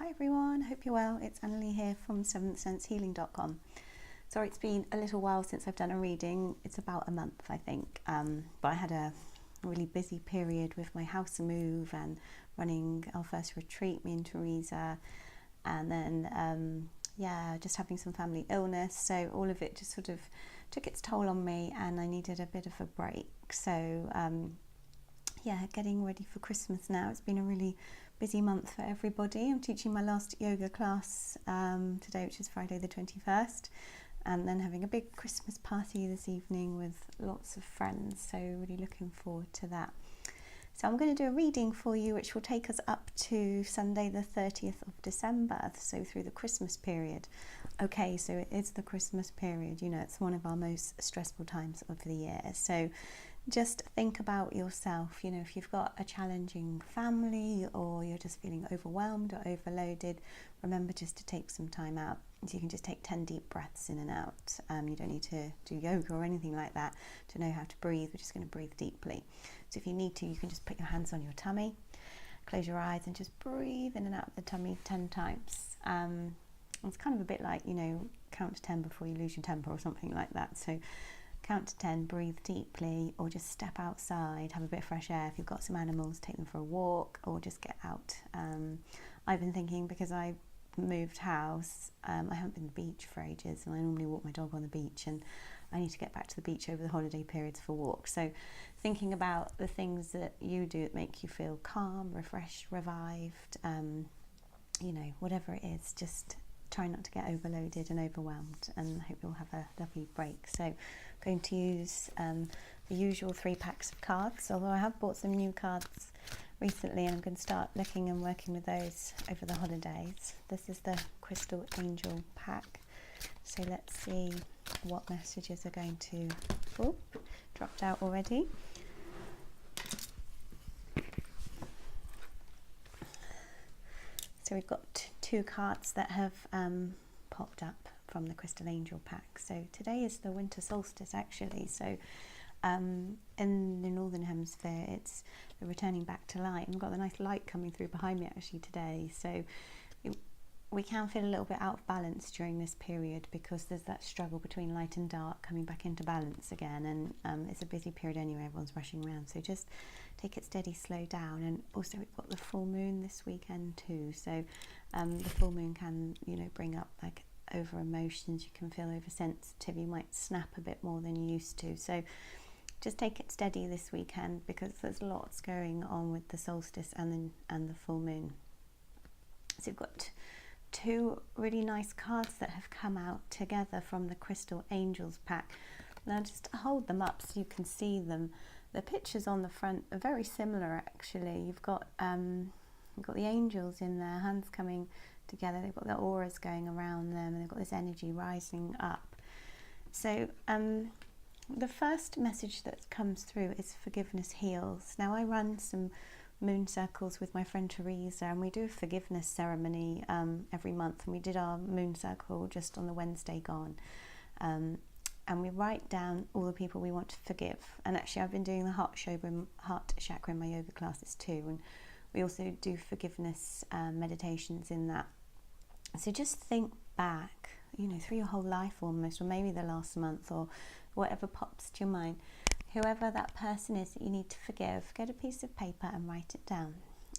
Hi everyone, hope you're well. It's Annalie here from seventhsensehealing.com. Sorry, it's been a little while since I've done a reading. It's about a month, I think. But I had a really busy period with my house move and running our first retreat, me and Teresa, and then just having some family illness. So all of it just sort of took its toll on me, and I needed a bit of a break. So getting ready for Christmas now. It's been a really busy month for everybody. I'm teaching my last yoga class today, which is Friday the 21st, and then having a big Christmas party this evening with lots of friends, so really looking forward to that. So I'm going to do a reading for you which will take us up to Sunday the 30th of December, so through the Christmas period. Okay, so it is the Christmas period, you know, it's one of our most stressful times of the year. So just think about yourself, you know, if you've got a challenging family or you're just feeling overwhelmed or overloaded, remember just to take some time out. So you can just take 10 deep breaths in and out. You don't need to do yoga or anything like that to know how to breathe. We're just going to breathe deeply. So if you need to, you can just put your hands on your tummy, close your eyes and just breathe in and out of the tummy 10 times. It's kind of a bit like, you know, count to 10 before you lose your temper or something like that. So count to 10, breathe deeply, or just step outside, have a bit of fresh air. If you've got some animals, take them for a walk or just get out. I've been thinking, because I moved house, I haven't been to the beach for ages, and I normally walk my dog on the beach, and I need to get back to the beach over the holiday periods for walks. So thinking about the things that you do that make you feel calm, refreshed, revived, you know, whatever it is, just try not to get overloaded and overwhelmed, and I hope you'll have a lovely break. So I'm going to use the usual 3 packs of cards, although I have bought some new cards recently and I'm going to start looking and working with those over the holidays. This is the Crystal Angel pack, so let's see what messages are going to dropped out already. So we've got 2 cards that have popped up from the Crystal Angel pack. So today is the winter solstice actually, so in the Northern Hemisphere it's the returning back to light, and we've got the nice light coming through behind me actually today. So we can feel a little bit out of balance during this period because there's that struggle between light and dark coming back into balance again, and it's a busy period anyway, everyone's rushing around, so just take it steady, slow down. And also we've got the full moon this weekend too, so the full moon can, you know, bring up like over emotions, you can feel oversensitive, you might snap a bit more than you used to, so just take it steady this weekend because there's lots going on with the solstice and the full moon. So you've got 2 really nice cards that have come out together from the Crystal Angels pack. Now just hold them up so you can see them. The pictures on the front are very similar actually. You've got the angels in their hands coming together, they've got their auras going around them, and they've got this energy rising up. So the first message that comes through is forgiveness heals. Now I run some moon circles with my friend Teresa, and we do a forgiveness ceremony every month, and we did our moon circle just on the Wednesday gone, and we write down all the people we want to forgive. And actually I've been doing the heart chakra in my yoga classes too, and we also do forgiveness meditations in that. So just think back, you know, through your whole life almost, or maybe the last month, or whatever pops to your mind. Whoever that person is that you need to forgive, get a piece of paper and write it down.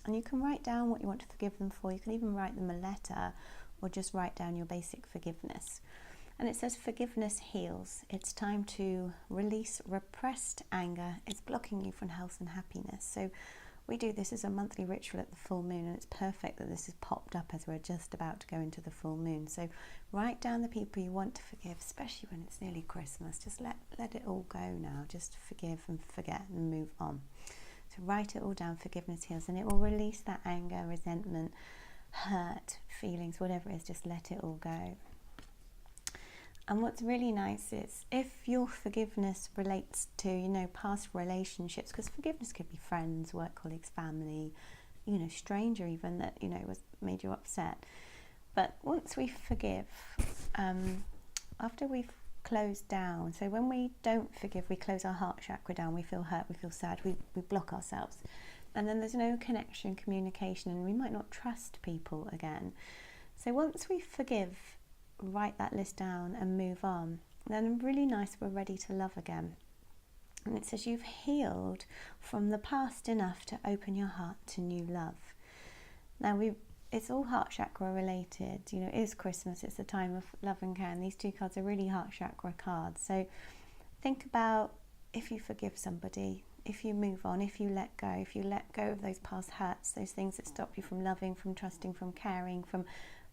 And you can write down what you want to forgive them for. You can even write them a letter, or just write down your basic forgiveness. And it says forgiveness heals. It's time to release repressed anger. It's blocking you from health and happiness. So we do this as a monthly ritual at the full moon, and it's perfect that this has popped up as we're just about to go into the full moon. So write down the people you want to forgive, especially when it's nearly Christmas. Just let it all go now. Just forgive and forget and move on. So write it all down, forgiveness heals, and it will release that anger, resentment, hurt, feelings, whatever it is, just let it all go. And what's really nice is if your forgiveness relates to, you know, past relationships, because forgiveness could be friends, work colleagues, family, you know, stranger even that, you know, was made you upset. But once we forgive, after we've closed down, so when we don't forgive, we close our heart chakra down, we feel hurt, we feel sad, we block ourselves. and then there's no connection, communication, and we might not trust people again. So once we forgive, write that list down and move on, then really nice, we're ready to love again. And it says you've healed from the past enough to open your heart to new love. Now it's all heart chakra related. You know, it is Christmas, it's the time of love and care, and these two cards are really heart chakra cards. So think about if you forgive somebody, if you move on, if you let go of those past hurts, those things that stop you from loving, from trusting, from caring, from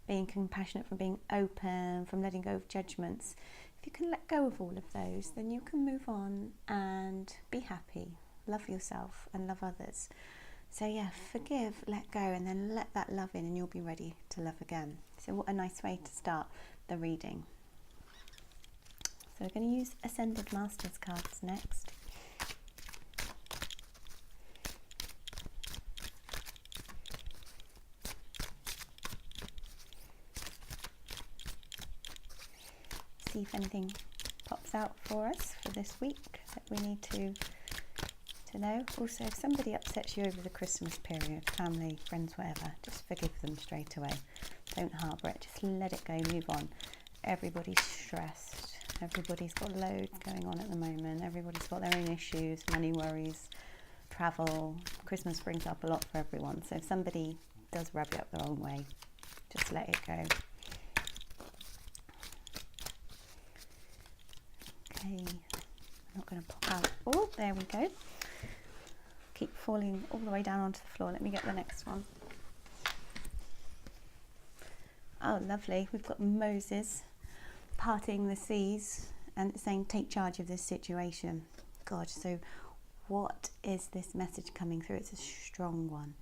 being compassionate, from being open, from letting go of judgments. If you can let go of all of those, then you can move on and be happy, love yourself and love others. So yeah, forgive, let go, and then let that love in, and you'll be ready to love again. So what a nice way to start the reading. So we're going to use Ascended Masters cards next. See if anything pops out for us for this week that we need to know. Also, if somebody upsets you over the Christmas period, family, friends, whatever, just forgive them straight away. Don't harbour it, just let it go, move on. Everybody's stressed, everybody's got loads going on at the moment, everybody's got their own issues, money worries, travel. Christmas brings up a lot for everyone, so if somebody does rub you up the wrong way, just let it go. Okay, I'm not going to pop out. Oh, there we go. Keep falling all the way down onto the floor. Let me get the next one. Oh, lovely. We've got Moses parting the seas and it's saying, take charge of this situation. God, so what is this message coming through? It's a strong one.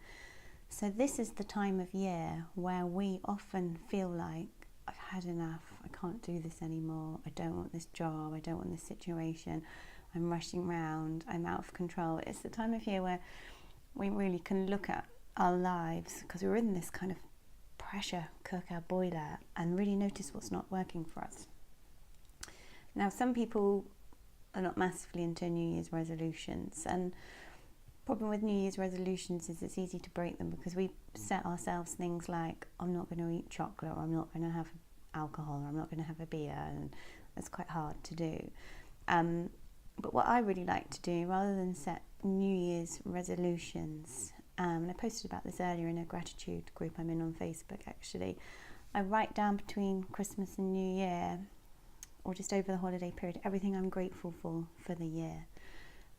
So this is the time of year where we often feel like, I've had enough, I can't do this anymore, I don't want this job, I don't want this situation, I'm rushing around, I'm out of control. It's the time of year where we really can look at our lives, because we're in this kind of pressure cooker boiler, and really notice what's not working for us. Now, some people are not massively into New Year's resolutions, and problem with New Year's resolutions is it's easy to break them because we set ourselves things like, I'm not going to eat chocolate, or I'm not going to have alcohol, or I'm not going to have a beer, and it's quite hard to do. But what I really like to do, rather than set New Year's resolutions, and I posted about this earlier in a gratitude group I'm in on Facebook actually, I write down between Christmas and New Year, or just over the holiday period, everything I'm grateful for the year.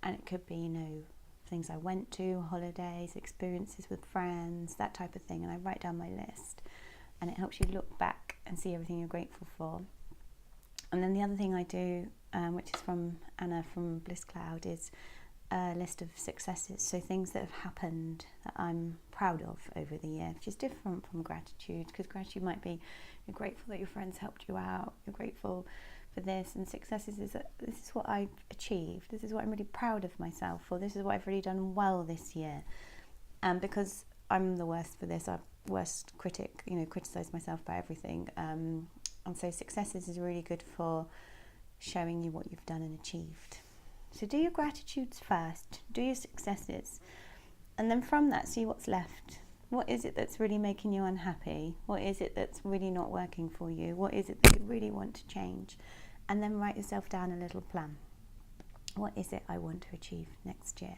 And it could be, you know, things I went to, holidays, experiences with friends, that type of thing, and I write down my list, and it helps you look back and see everything you're grateful for. And then the other thing I do, which is from Anna from Bliss Cloud, is a list of successes, so things that have happened that I'm proud of over the year, which is different from gratitude, because gratitude might be you're grateful that your friends helped you out, you're grateful for this, and successes is that this is what I've achieved, this is what I'm really proud of myself for, this is what I've really done well this year. And because I'm the worst for this, I'm worst critic, you know, criticise myself about everything, and so successes is really good for showing you what you've done and achieved. So do your gratitudes first, do your successes, and then from that see what's left. What is it that's really making you unhappy? What is it that's really not working for you? What is it that you really want to change? And then write yourself down a little plan. What is it I want to achieve next year?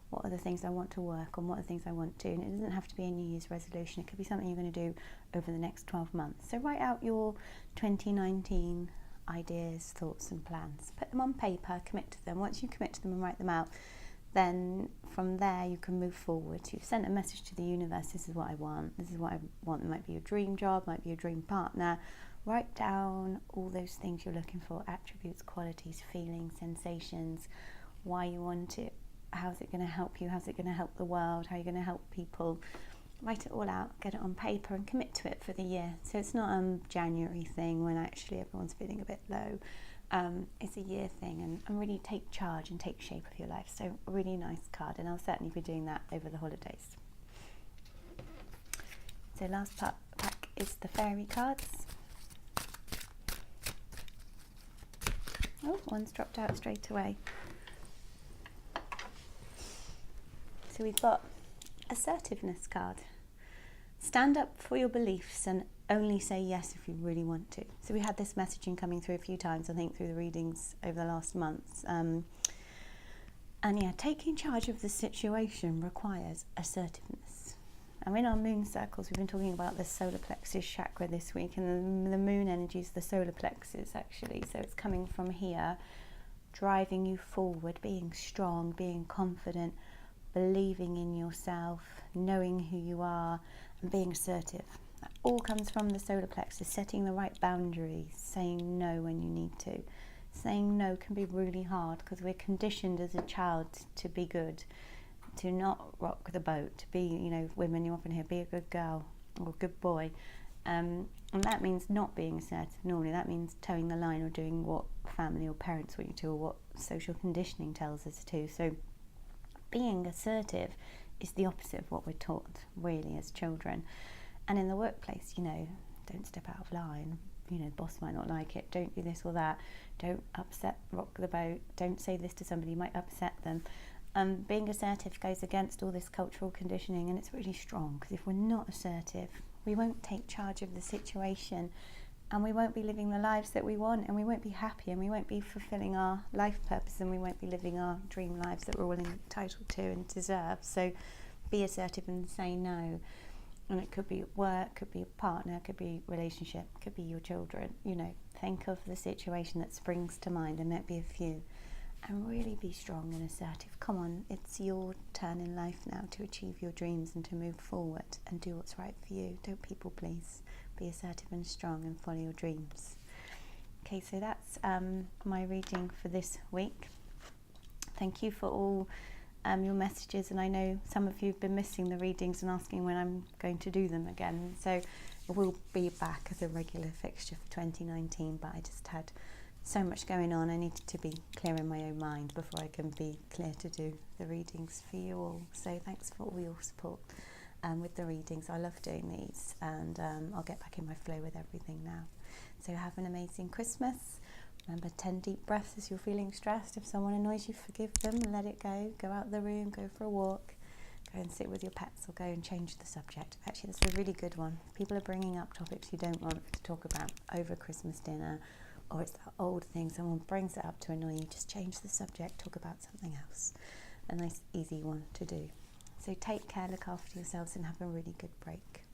What are the things I want to work on? What are the things I want to do? And it doesn't have to be a New Year's resolution. It could be something you're going to do over the next 12 months. So write out your 2019 ideas, thoughts and plans. Put them on paper, commit to them. Once you commit to them and write them out, then from there you can move forward. You've sent a message to the universe, this is what I want, this is what I want. It might be your dream job, might be your dream partner. Write down all those things you're looking for, attributes, qualities, feelings, sensations, why you want it, how's it going to help you, how's it going to help the world, how you're going to help people. Write it all out, get it on paper and commit to it for the year. So it's not a January thing when actually everyone's feeling a bit low. It's a year thing, and really take charge and take shape of your life. So a really nice card, and I'll certainly be doing that over the holidays. So last pack is the fairy cards. Oh, one's dropped out straight away. So we've got assertiveness card. Stand up for your beliefs and only say yes if you really want to. So we had this messaging coming through a few times, I think, through the readings over the last months. And yeah, taking charge of the situation requires assertiveness. And in our moon circles, we've been talking about the solar plexus chakra this week, and the moon energy is the solar plexus actually. So it's coming from here, driving you forward, being strong, being confident, believing in yourself, knowing who you are, and being assertive. That all comes from the solar plexus, setting the right boundaries, saying no when you need to. Saying no can be really hard because we're conditioned as a child to be good, to not rock the boat, to be, you know, women, you often hear, be a good girl or a good boy. And that means not being assertive. Normally that means towing the line or doing what family or parents want you to, or what social conditioning tells us to. So being assertive is the opposite of what we're taught, really, as children. And in the workplace, you know, don't step out of line. You know, the boss might not like it. Don't do this or that. Don't rock the boat. Don't say this to somebody, you might upset them. Being assertive goes against all this cultural conditioning, and it's really strong, because if we're not assertive, we won't take charge of the situation, and we won't be living the lives that we want, and we won't be happy, and we won't be fulfilling our life purpose, and we won't be living our dream lives that we're all entitled to and deserve. So be assertive and say no. And it could be work, could be a partner, could be relationship, could be your children. You know, think of the situation that springs to mind, and might be a few, and really be strong and assertive. Come on, it's your turn in life now to achieve your dreams and to move forward and do what's right for you. Don't people please. Be assertive and strong and follow your dreams. Okay, so that's my reading for this week. Thank you for all your messages, and I know some of you have been missing the readings and asking when I'm going to do them again. So it will be back as a regular fixture for 2019, but I just had so much going on. I needed to be clear in my own mind before I can be clear to do the readings for you all. So thanks for all your support with the readings. I love doing these, and I'll get back in my flow with everything now. So have an amazing Christmas. Remember, 10 deep breaths as you're feeling stressed. If someone annoys you, forgive them and let it go. Go out of the room, go for a walk, go and sit with your pets, or go and change the subject. Actually, that's a really good one. People are bringing up topics you don't want to talk about over Christmas dinner, or it's that old thing, someone brings it up to annoy you. Just change the subject, talk about something else. A nice, easy one to do. So take care, look after yourselves, and have a really good break.